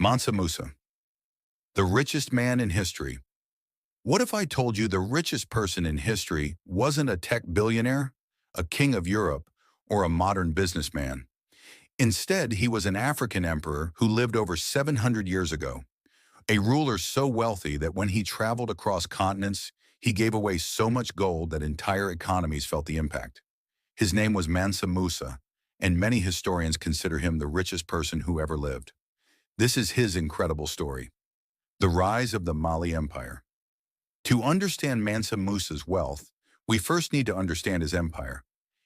Mansa Musa, the richest man in history. What if I told you the richest person in history wasn't a tech billionaire, a king of Europe, or a modern businessman? Instead, he was an African emperor who lived over 700 years ago, a ruler so wealthy that when he traveled across continents, he gave away so much gold that entire economies felt the impact. His name was Mansa Musa, and many historians consider him the richest person who ever lived. This is his incredible story. The rise of the Mali Empire. To understand Mansa Musa's wealth, we first need to understand his empire.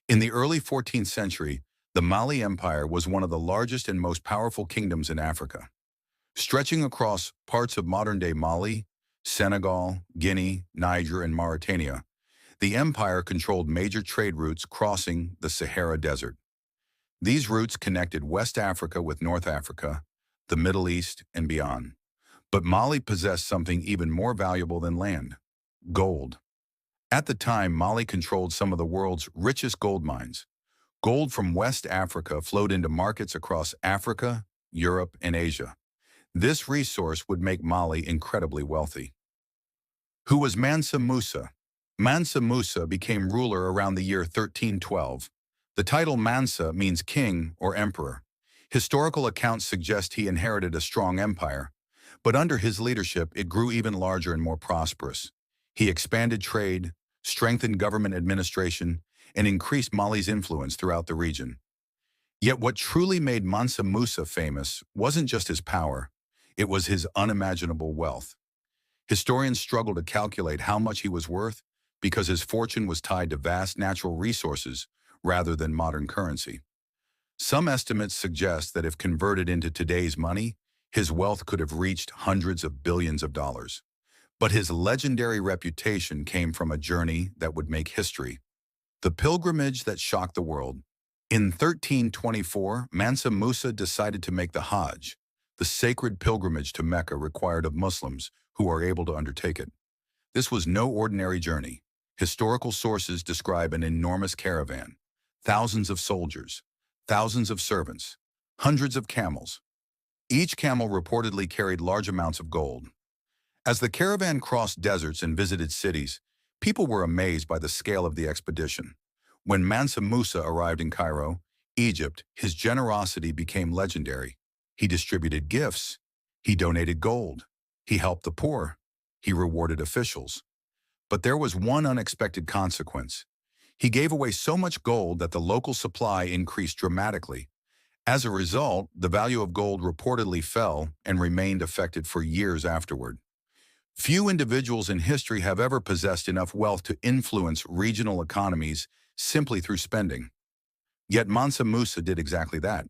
In the early 14th century, the Mali Empire was one of the largest and most powerful kingdoms in Africa. Stretching across parts of modern-day Mali, Senegal, Guinea, Niger, and Mauritania, the empire controlled major trade routes crossing the Sahara Desert. These routes connected West Africa with North Africa, the Middle East, and beyond. But Mali possessed something even more valuable than land: gold. At the time, Mali controlled some of the world's richest gold mines. Gold from West Africa flowed into markets across Africa, Europe, and Asia. This resource would make Mali incredibly wealthy. Who was Mansa Musa? Mansa Musa became ruler around the year 1312. The title Mansa means king or emperor. Historical accounts suggest he inherited a strong empire, but under his leadership it grew even larger and more prosperous. He expanded trade, strengthened government administration, and increased Mali's influence throughout the region. Yet what truly made Mansa Musa famous wasn't just his power, it was his unimaginable wealth. Historians struggle to calculate how much he was worth because his fortune was tied to vast natural resources rather than modern currency. Some estimates suggest that if converted into today's money, his wealth could have reached hundreds of billions of dollars. But his legendary reputation came from a journey that would make history: the pilgrimage that shocked the world. In 1324, Mansa Musa decided to make the Hajj, the sacred pilgrimage to Mecca required of Muslims who are able to undertake it. This was no ordinary journey. Historical sources describe an enormous caravan, thousands of soldiers, thousands of servants, hundreds of camels. Each camel reportedly carried large amounts of gold. As the caravan crossed deserts and visited cities, people were amazed by the scale of the expedition. When Mansa Musa arrived in Cairo, Egypt, his generosity became legendary. He distributed gifts. He donated gold. He helped the poor. He rewarded officials. But there was one unexpected consequence. He gave away so much gold that the local supply increased dramatically. As a result, the value of gold reportedly fell and remained affected for years afterward. Few individuals in history have ever possessed enough wealth to influence regional economies simply through spending. Yet Mansa Musa did exactly that.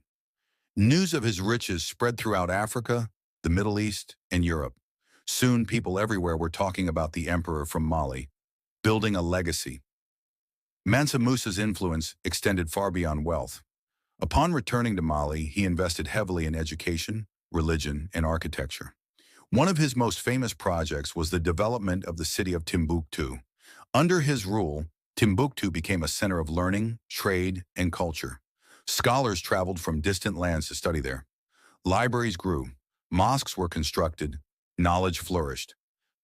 News of his riches spread throughout Africa, the Middle East, and Europe. Soon, people everywhere were talking about the emperor from Mali, building a legacy. Mansa Musa's influence extended far beyond wealth. Upon returning to Mali, he invested heavily in education, religion, and architecture. One of his most famous projects was the development of the city of Timbuktu. Under his rule, Timbuktu became a center of learning, trade, and culture. Scholars traveled from distant lands to study there. Libraries grew, mosques were constructed, knowledge flourished.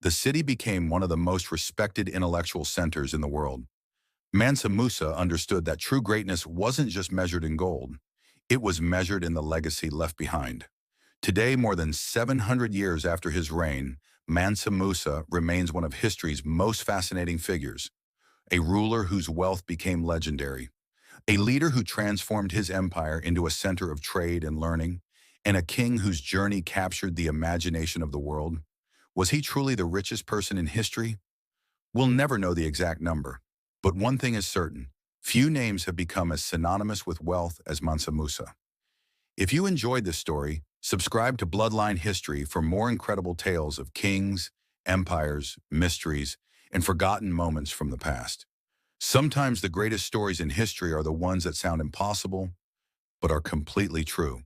The city became one of the most respected intellectual centers in the world. Mansa Musa understood that true greatness wasn't just measured in gold. It was measured in the legacy left behind. Today, more than 700 years after his reign, Mansa Musa remains one of history's most fascinating figures. A ruler whose wealth became legendary. A leader who transformed his empire into a center of trade and learning. And a king whose journey captured the imagination of the world. Was he truly the richest person in history? We'll never know the exact number. But one thing is certain: few names have become as synonymous with wealth as Mansa Musa. If you enjoyed this story, subscribe to Bloodline History for more incredible tales of kings, empires, mysteries, and forgotten moments from the past. Sometimes the greatest stories in history are the ones that sound impossible, but are completely true.